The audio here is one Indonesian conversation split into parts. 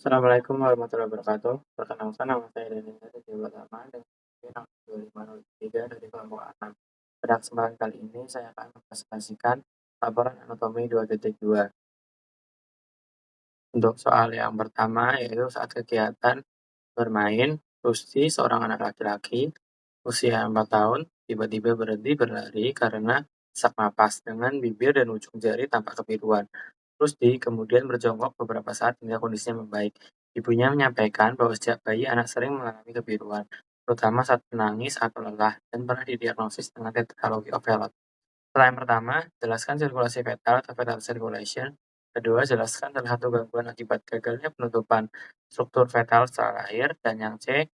Assalamualaikum warahmatullahi wabarakatuh. Perkenalkan nama saya Daniel dari Dewa Tama dengan NPM 2503 dari kelompok 6. Pada kesempatan kali ini saya akan mempresentasikan laporan anatomi 2.2. Untuk soal yang pertama yaitu saat kegiatan bermain, Rusdi, seorang anak laki-laki usia 4 tahun, tiba-tiba berhenti berlari karena sesak napas dengan bibir dan ujung jari tampak kebiruan. Rusdi kemudian berjongkok beberapa saat hingga kondisinya membaik. Ibunya menyampaikan bahwa sejak bayi anak sering mengalami kebiruan, terutama saat menangis atau lelah, dan pernah didiagnosis dengan tetralogy of Fallot. Setelah yang pertama, jelaskan sirkulasi fetal atau fetal circulation. Kedua, jelaskan salah satu gangguan akibat gagalnya penutupan struktur fetal setelah lahir. Dan yang C,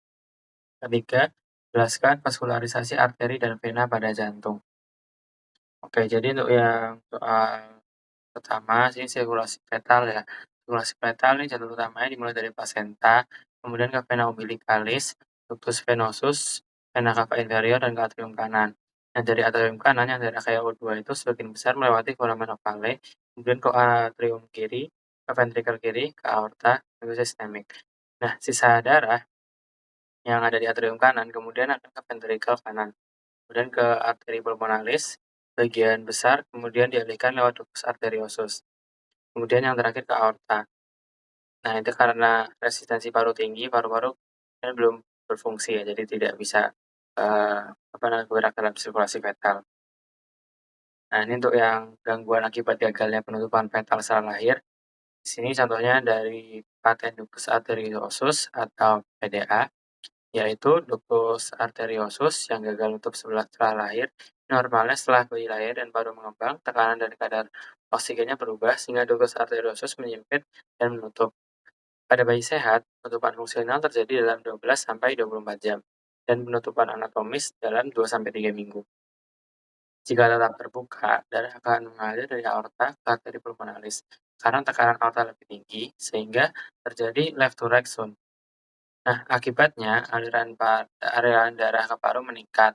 ketiga, jelaskan vaskularisasi arteri dan vena pada jantung. Oke, jadi untuk yang soal pertama sih sirkulasi fetal ya. Sirkulasi fetal ini jalur utamanya dimulai dari plasenta, kemudian ke vena umbilicalis, ductus venosus, vena cava inferior, dan ke atrium kanan. Yang dari atrium kanan yang dari kayak O2 itu sebagian besar melewati foramen ovale, kemudian ke atrium kiri, ke ventrikel kiri, ke aorta, dan ke sistemik. Nah, sisa darah yang ada di atrium kanan kemudian akan ke ventrikel kanan, kemudian ke arteri pulmonalis, bagian besar kemudian dialihkan lewat ductus arteriosus. Kemudian yang terakhir ke aorta. Nah, itu karena resistensi paru tinggi, paru-paru kan belum berfungsi ya, jadi tidak bisa bergerak dalam sirkulasi fetal. Nah, ini untuk yang gangguan akibat gagalnya penutupan fetal setelah lahir. Di sini contohnya dari paten ductus arteriosus atau PDA, yaitu ductus arteriosus yang gagal nutup setelah lahir. Normalnya setelah bayi lahir dan baru mengembang, tekanan dan kadar oksigennya berubah sehingga ductus arteriosus menyempit dan menutup. Pada bayi sehat, penutupan fungsional terjadi dalam 12-24 jam dan penutupan anatomis dalam 2-3 minggu. Jika tetap terbuka, darah akan mengalir dari aorta ke arteri pulmonalis karena tekanan aorta lebih tinggi sehingga terjadi left to right zone. Nah, akibatnya aliran darah ke paru meningkat.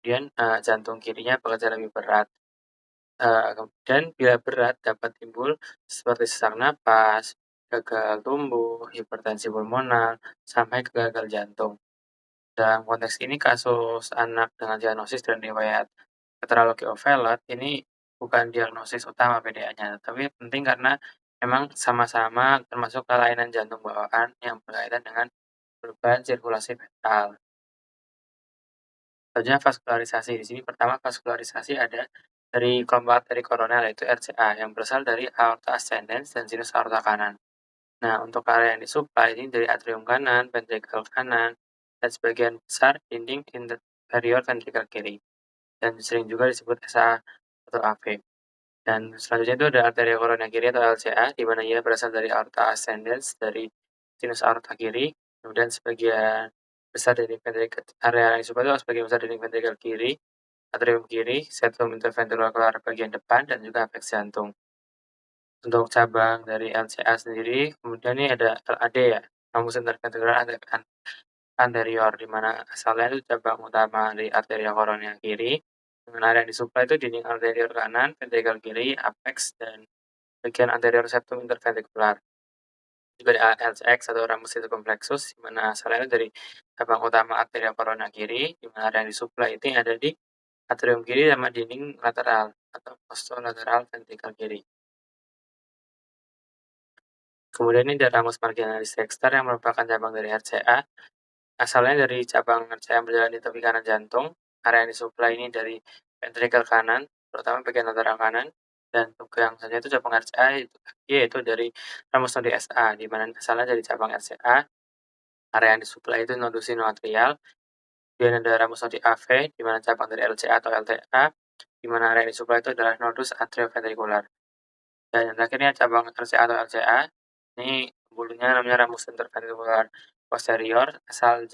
Kemudian jantung kirinya bekerja lebih berat. Dan bila berat dapat timbul seperti sesak napas, gagal tumbuh, hipertensi pulmonal, sampai ke gagal jantung. Dalam konteks ini kasus anak dengan diagnosis dan riwayat tetralogy of Fallot ini bukan diagnosis utama PDA-nya, tapi penting karena memang sama-sama termasuk kelainan jantung bawaan yang berkaitan dengan perubahan sirkulasi fetal. Selanjutnya vaskularisasi. Di sini pertama vaskularisasi ada dari kelompok arteri koroner yaitu RCA yang berasal dari aorta ascendens dan sinus aorta kanan. Nah, untuk area yang disuplai ini dari atrium kanan, ventrikel kanan, dan sebagian besar dinding inferior ventrikel kiri. Dan sering juga disebut SA atau AV. Dan selanjutnya itu ada arteria koroner kiri atau LCA, di mana ia berasal dari aorta ascendens dari sinus aorta kiri, kemudian sebagian besar dari ventrikel area yang disuplai itu sebagian besar dari ventrikel kiri, atrium kiri, septum interventricular bagian depan, dan juga apeks jantung. Untuk cabang dari LCA sendiri, kemudian ini ada LAD ya, ramus interventricular anterior, di mana asalnya itu cabang utama dari arteria koroner kiri, dengan area yang disuplai itu dinding anterior kanan, ventrikel kiri, apeks, dan bagian anterior septum interventricular. Juga ada LCX atau ramus circumflexus, di mana asalnya itu dari cabang utama arteria koroner kiri, di mana area yang disuplai itu yang ada di atrium kiri sama dinding lateral atau posterolateral ventrikel kiri. Kemudian ini ada ramus marginalis dexter yang merupakan cabang dari RCA. Asalnya dari cabang RCA yang berjalan di tepi kanan jantung. Area yang disuplai ini dari ventrikel kanan, terutama bagian lateral kanan. Dan untuk yang selanjutnya itu cabang RCA yaitu dari ramus nodi SA, di mana asalnya dari cabang RCA. Area yang disuplai itu nodus sinoatrial. Kemudian ada ramus nodi AV, di mana cabang dari LCA atau LTA, di mana area yang disuplai itu adalah nodus atrioventricular. Dan yang terakhirnya cabang RCA atau LCA, ini bulunya namanya ramus interventricular posterior, asal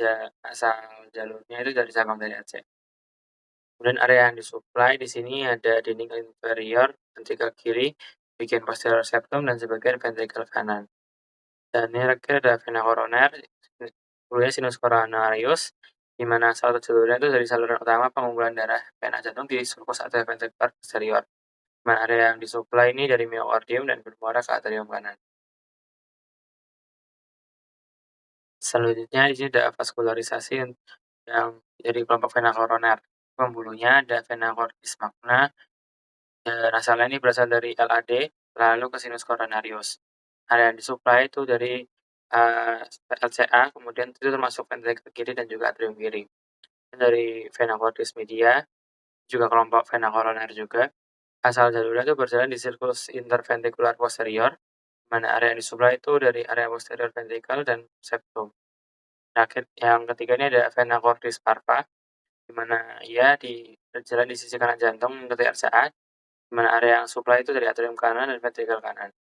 jalurnya itu dari cabang dari RCA. Kemudian area yang disuplai di sini ada dinding inferior, ventrikel kiri, bagian posterior septum, dan sebagian ventrikel kanan. Dan ini terakhir ada vena koroner, kemudian sinus coronarius, di mana salah satu jalurnya itu dari saluran utama pengumpulan darah vena jantung di sulcus atrioventricular posterior. Mana area yang disuplai ini dari myocardium dan bermuara ke atrium kanan. Selanjutnya di sini ada vaskularisasi yang dari kelompok vena koroner. Pembuluhnya ada vena cordis magna, dan asalnya ini berasal dari LAD, lalu ke sinus coronarius. Area yang disuplai itu dari LCA, kemudian itu termasuk ventricle kiri dan juga atrium kiri. Dan dari vena cordis media, juga kelompok vena koroner juga. Asal jalurnya itu berjalan di sirkulus interventricular posterior, mana area yang disuplai itu dari area posterior ventricle dan septum. Terakhir, yang ketiga ini ada vena cordis parva, di mana ia berjalan di sisi kanan jantung mengikuti RCA, di mana area yang supply itu dari atrium kanan dan ventricle kanan.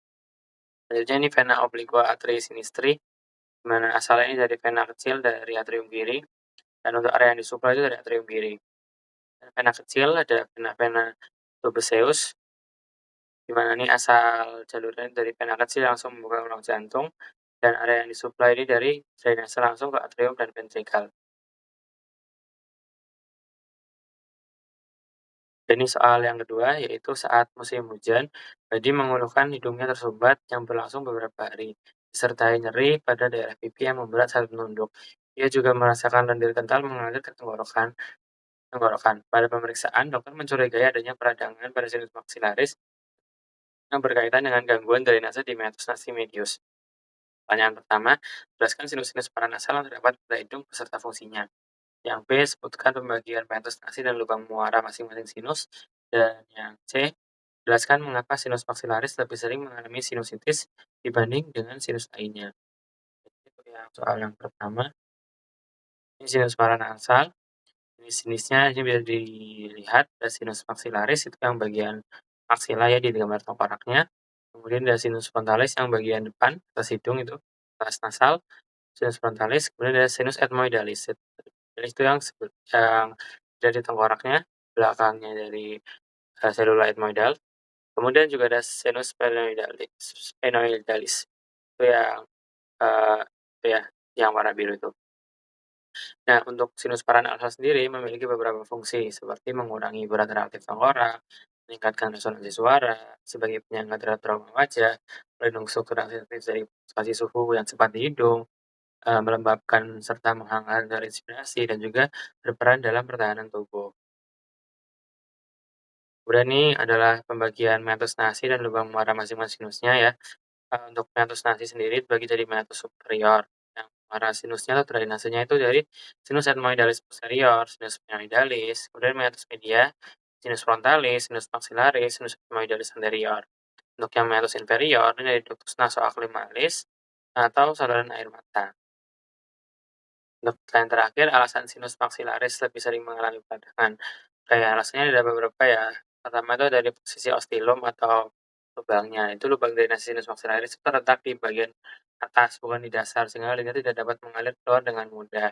Selanjutnya ini vena obliqua atrii sinistri, di mana asalnya ini dari vena kecil dari atrium kiri, dan untuk area yang disuplai itu dari atrium kiri. Dan vena kecil ada vena tuberceus, di mana ini asal jalurnya dari vena kecil langsung membuka lubang jantung, dan area yang disuplai ini dari drainase langsung ke atrium dan ventricle. Ini soal yang kedua, yaitu saat musim hujan, Badi mengeluhkan hidungnya tersumbat yang berlangsung beberapa hari, disertai nyeri pada daerah pipi yang memberat saat menunduk. Ia juga merasakan lendir kental mengalir ke tenggorokan. Pada pemeriksaan, dokter mencurigai adanya peradangan pada sinus maxillaris yang berkaitan dengan gangguan drainase di meatus nasi medius. Pertanyaan pertama, jelaskan sinus-sinus paranasal yang terdapat pada hidung beserta fungsinya. Yang B, sebutkan pembagian meatus nasi dan lubang muara masing-masing sinus. Dan yang C, jelaskan mengapa sinus maxillaris lebih sering mengalami sinusitis dibanding dengan sinus lainnya. Itu yang soal yang pertama, ini sinus paranasal. Jenis-jenisnya ini bisa dilihat ada sinus maxillaris itu yang bagian maksila ya di gambar tengkoraknya. Kemudian ada sinus frontalis yang bagian depan atas hidung itu atas nasal, sinus frontalis. Kemudian ada sinus ethmoidalis. Dan itu yang ada di tengkoraknya, belakangnya dari selula ethmoidal. Kemudian juga ada sinus sphenoidalis. Itu yang itu ya, yang warna biru itu. Nah, untuk sinus paranasal sendiri memiliki beberapa fungsi, seperti mengurangi berat relatif tengkorak, meningkatkan resonansi suara, sebagai penyangga terhadap trauma wajah, melindungi struktur yang sensitif dari fluktuasi suhu yang cepat di hidung, melembabkan serta menghangatkan respirasi, dan juga berperan dalam pertahanan tubuh. Kemudian ini adalah pembagian meatus nasi dan lubang muara masing-masing sinusnya ya. Untuk meatus nasi sendiri dibagi jadi meatus superior, yang muara sinusnya atau drainasenya itu dari sinus ethmoidalis posterior, sinus sphenoidalis, kemudian meatus media, sinus frontalis, sinus maxillaris, sinus ethmoidalis anterior. Untuk yang meatus inferior ini dari ductus nasoaclimalis atau saluran air mata. Untuk pertanyaan terakhir, alasan sinus maxillaris lebih sering mengalami peradangan. Kayak alasannya ada beberapa ya. Pertama itu dari posisi ostilum atau lubangnya. Itu lubang drainase sinus maxillaris itu terletak di bagian atas, bukan di dasar, sehingga airnya tidak dapat mengalir keluar dengan mudah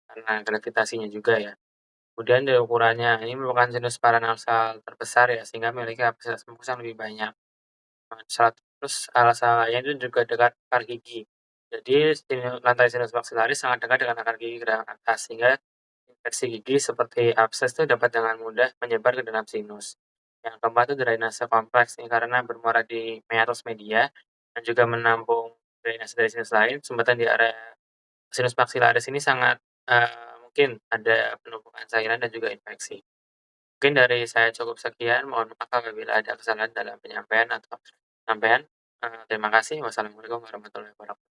karena gravitasinya juga ya. Kemudian dari ukurannya, ini merupakan sinus paranasal terbesar ya, sehingga memiliki kapasitas tembus yang lebih banyak. Terus alasan lainnya itu juga dekat akar gigi. Jadi lantai sinus maxillaris sangat dekat dengan akar gigi ke dalam atas, sehingga infeksi gigi seperti abses itu dapat dengan mudah menyebar ke dalam sinus. Yang keempat itu drainase kompleks nih, karena bermuara di meatus media dan juga menampung drainase dari sinus lain, sumbatan di area sinus maxillaris ini sangat mungkin ada penumpukan cairan dan juga infeksi. Mungkin dari saya cukup sekian, mohon maaf apabila ada kesalahan dalam penyampaian atau penyampaian. Terima kasih. Wassalamualaikum warahmatullahi wabarakatuh.